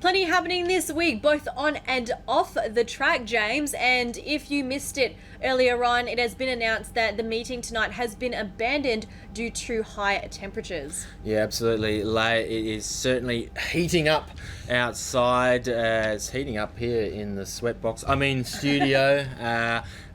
Plenty happening this week, both on and off the track, James. And if you missed it earlier on, it has been announced that the meeting tonight has been abandoned due to high temperatures. Yeah, absolutely, Leia. It is certainly heating up outside. It's heating up here in the studio.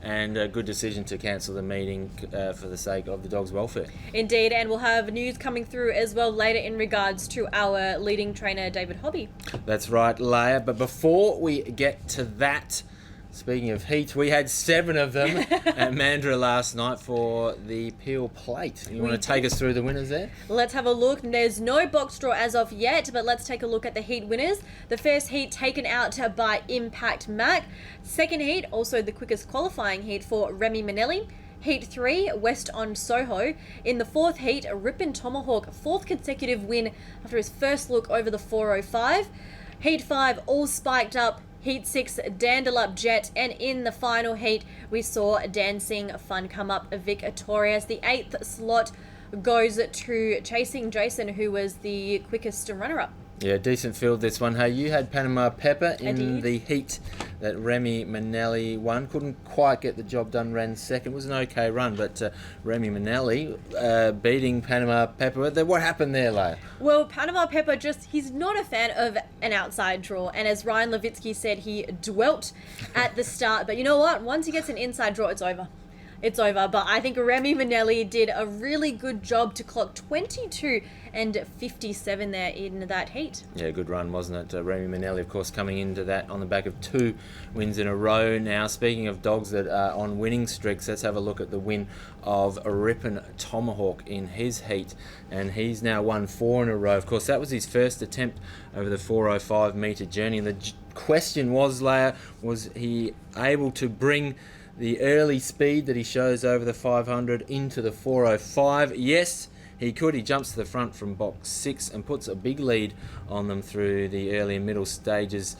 And a good decision to cancel the meeting for the sake of the dogs' welfare. Indeed, and we'll have news coming through as well later in regards to our leading trainer, David Hobby. That's right, Leia. But before we get to that, speaking of heat, we had 7 of them at Mandurah last night for the Peel Plate. You want to take us through the winners there? Let's have a look. There's no box draw as of yet, but let's take a look at the heat winners. The first heat taken out by Impact Mac. Second heat, also the quickest qualifying heat for Remy Manelli. Heat 3, West on Soho. In the fourth heat, Ripon Tomahawk, 4th consecutive win after his first look over the 405. Heat 5, all spiked up. Heat 6, Dandalup Jet, and in the final heat, we saw Dancing Fun come up victorious. The 8th slot goes to Chasing Jason, who was the quickest runner-up. Yeah, decent field this one. Hey, you had Panama Pepper in the heat that Remy Manelli won. Couldn't quite get the job done, ran second. It was an okay run, but Remy Manelli beating Panama Pepper. What happened there, Leia? Well, Panama Pepper he's not a fan of an outside draw. And as Ryan Levitsky said, he dwelt at the start. But you know what? Once he gets an inside draw, it's over. It's over, but I think Remy Manelli did a really good job to clock 22 and 57 there in that heat. Yeah, good run, wasn't it? Remy Manelli, of course, coming into that on the back of 2 wins in a row. Now, speaking of dogs that are on winning streaks, let's have a look at the win of Ripon Tomahawk in his heat, and he's now won 4 in a row. Of course, that was his first attempt over the 405 metre journey, and the question was, Leia, was he able to bring the early speed that he shows over the 500 into the 405? Yes, he could. He jumps to the front from box 6 and puts a big lead on them through the early and middle stages.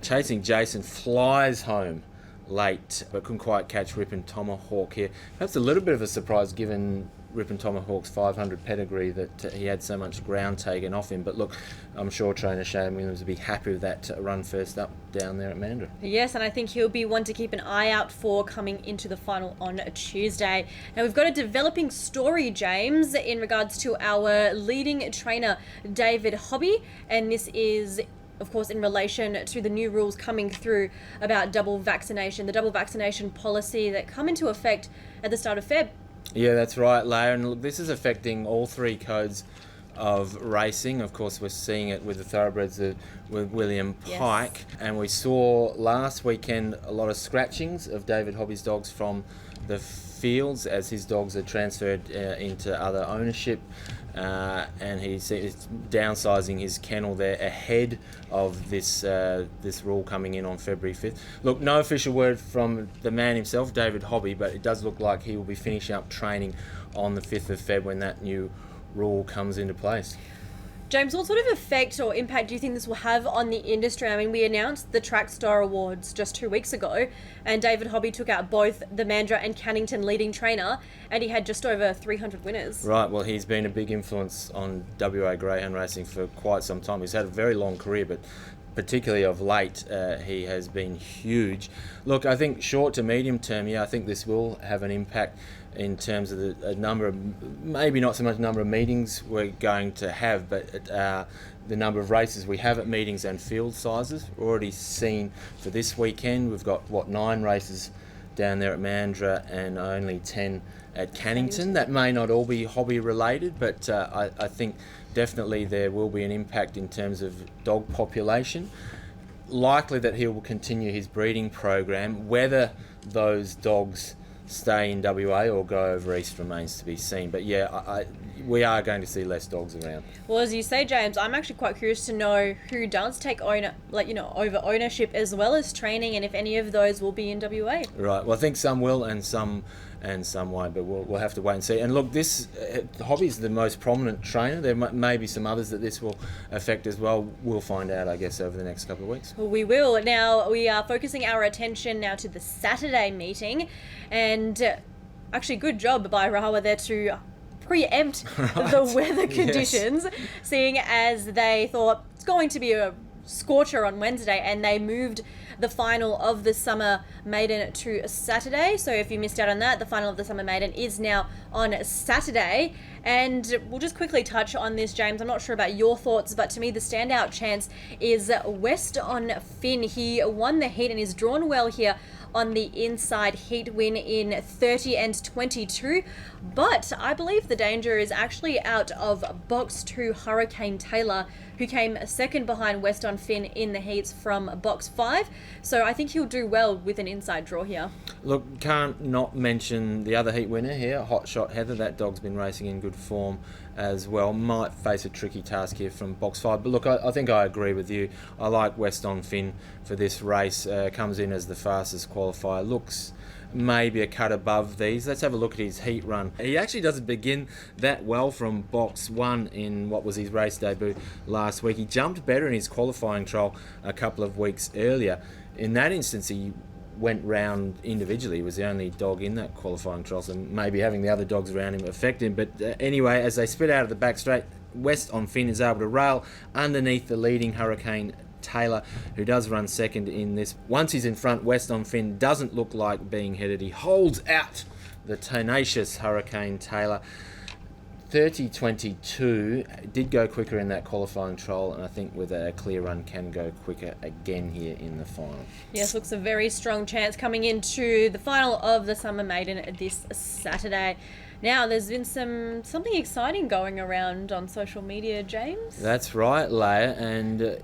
Chasing Jason flies home late, but couldn't quite catch Ripon Tomahawk here. Perhaps a little bit of a surprise given Ripon Tomahawk's 500 pedigree that he had so much ground taken off him. But look, I'm sure trainer Shane Williams will be happy with that run first up down there at Mandurah. Yes, and I think he'll be one to keep an eye out for coming into the final on Tuesday. Now, we've got a developing story, James, in regards to our leading trainer, David Hobby, and this is of course, in relation to the new rules coming through about double vaccination, the double vaccination policy that come into effect at the start of Feb. Yeah, that's right, Leia. And look, this is affecting all 3 codes of racing. Of course, we're seeing it with the thoroughbreds with William Pike. Yes. And we saw last weekend a lot of scratchings of David Hobby's dogs from the fields as his dogs are transferred into other ownership. And he's downsizing his kennel there ahead of this rule coming in on February 5th. Look, no official word from the man himself, David Hobby, but it does look like he will be finishing up training on the 5th of Feb when that new rule comes into place. James, what sort of effect or impact do you think this will have on the industry? I mean, we announced the Track Star Awards just 2 weeks ago, and David Hobby took out both the Mandurah and Cannington leading trainer, and he had just over 300 winners. Right, well, he's been a big influence on WA greyhound racing for quite some time. He's had a very long career, but particularly of late, he has been huge. Look, I think short to medium term, I think this will have an impact in terms of the number of, maybe not so much number of meetings we're going to have, but the number of races we have at meetings and field sizes. We're already seen for this weekend, we've got, 9 races down there at Mandurah and only 10 at Cannington. That may not all be hobby related, but I think definitely there will be an impact in terms of dog population. Likely that he will continue his breeding program. Whether those dogs stay in WA or go over east remains to be seen. But yeah, we are going to see less dogs around. Well, as you say, James, I'm actually quite curious to know who does take over ownership as well as training, and if any of those will be in WA. Right. Well, I think some will and some won't, but we'll have to wait and see. And look, this Hobby is the most prominent trainer. There may be some others that this will affect as well. We'll find out, I guess, over the next couple of weeks. Well, we will. Now, we are focusing our attention now to the Saturday meeting, and actually good job by Rawa there to preempt the weather conditions, seeing as they thought it's going to be a scorcher on Wednesday, and they moved the final of the Summer Maiden to Saturday. So if you missed out on that, the final of the Summer Maiden is now on Saturday. And we'll just quickly touch on this, James. I'm not sure about your thoughts, but to me the standout chance is West on Finn. He won the heat and is drawn well here on the inside heat win in 30 and 22, but I believe the danger is actually out of box 2 Hurricane Taylor, who came second behind West on Finn in the heats from box 5, so I think he'll do well with an inside draw here. Look, can't not mention the other heat winner here, Hot Shot Heather. That dog's been racing in good form as well. Might face a tricky task here from box 5, but look, I think I agree with you. I like West on Finn for this race. Comes in as the fastest qualifier. Looks maybe a cut above these. Let's have a look at his heat run. He actually doesn't begin that well from box 1 in what was his race debut last week. He jumped better in his qualifying trial a couple of weeks earlier. In that instance, he went round individually. He was the only dog in that qualifying trial, so maybe having the other dogs around him affect him. But anyway, as they split out of the back straight, West on Finn is able to rail underneath the leading Hurricane Taylor, who does run second in this. Once he's in front, West on Finn doesn't look like being headed. He holds out the tenacious Hurricane Taylor. 30-22, did go quicker in that qualifying trial, and I think with a clear run can go quicker again here in the final. Yes, looks a very strong chance coming into the final of the Summer Maiden this Saturday. Now, there's been something exciting going around on social media, James. That's right, Leia, and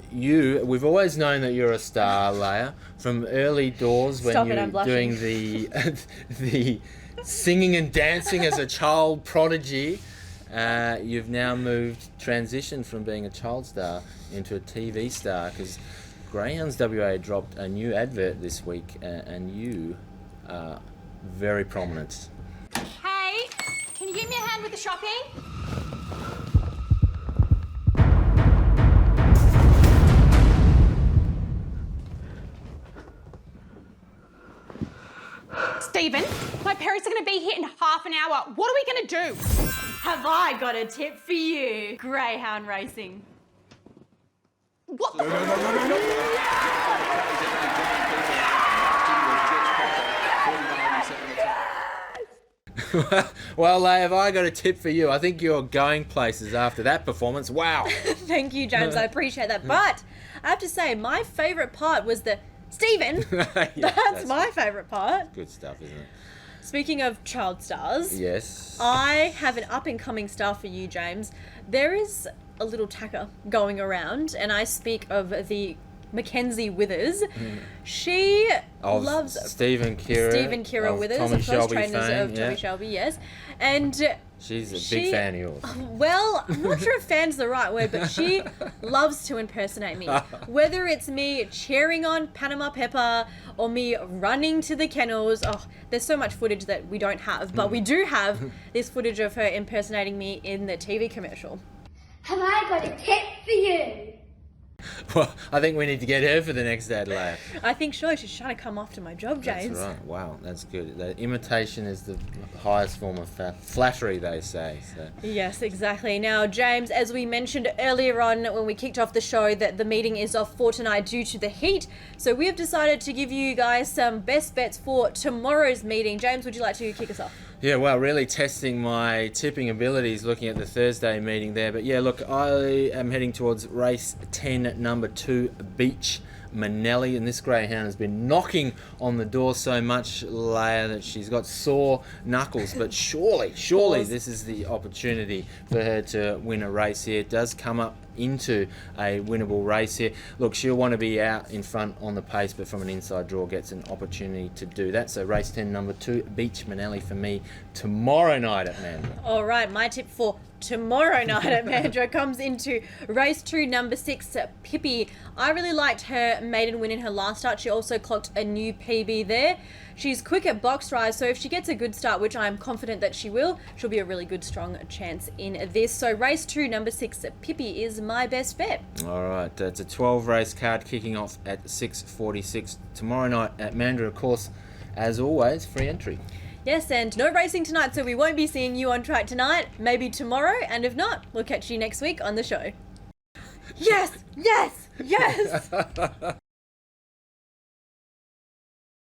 we've always known that you're a star, Leia, from early doors when you were doing the singing and dancing as a child prodigy. You've now transitioned from being a child star into a TV star, because Greyhounds WA dropped a new advert this week, and you are very prominent. Hey, can you give me a hand with the shopping? Stephen, my parents are going to be here in half an hour. What are we going to do? Have I got a tip for you? Greyhound racing. What? Well, Leigh, have I got a tip for you? I think you're going places after that performance. Wow. Thank you, James. I appreciate that. But I have to say, my favourite part was the Stephen. That's my favourite part. Good stuff, isn't it? Speaking of child stars, yes, I have an up-and-coming star for you, James. There is a little tacker going around, and I speak of Mackenzie Withers. She loves Stephen Kira Withers, Tommy of Shelby trainers fame, of Tommy Shelby, yes. And she's a big fan of yours. Well, I'm not sure if fan's the right word, but she loves to impersonate me. Whether it's me cheering on Panama Pepper or me running to the kennels. Oh, there's so much footage that we don't have, but we do have this footage of her impersonating me in the TV commercial. Have I got a tip for you? Well, I think we need to get her for the next Adelaide. I think sure, she's trying to come after my job, James. That's right. Wow, that's good. The imitation is the highest form of flattery, they say. So. Yes, exactly. Now, James, as we mentioned earlier on when we kicked off the show, that the meeting is off for tonight due to the heat. So we have decided to give you guys some best bets for tomorrow's meeting. James, would you like to kick us off? Yeah, well, really testing my tipping abilities looking at the Thursday meeting there. But yeah, look, I am heading towards race 10, number 2, Beach Manelli. And this greyhound has been knocking on the door so much, Leia, that she's got sore knuckles. But surely this is the opportunity for her to win a race here. It does come up into a winnable race here. Look, she'll want to be out in front on the pace, but from an inside draw gets an opportunity to do that. So race 10, number 2, Beach Manelli for me tomorrow night at Mandurah. All right, my tip for tomorrow night at Mandurah comes into race 2, number 6, Pippi. I really liked her maiden win in her last start. She also clocked a new PB there. She's quick at box rise, so if she gets a good start, which I'm confident that she will, she'll be a really good, strong chance in this. So race 2, number 6, Pippi is my best bet. All right, it's a 12-race card kicking off at 6:46 tomorrow night at Mandurah. Of course, as always, free entry. Yes, and no racing tonight, so we won't be seeing you on track tonight. Maybe tomorrow, and if not, we'll catch you next week on the show. Yes! Yes! Yes.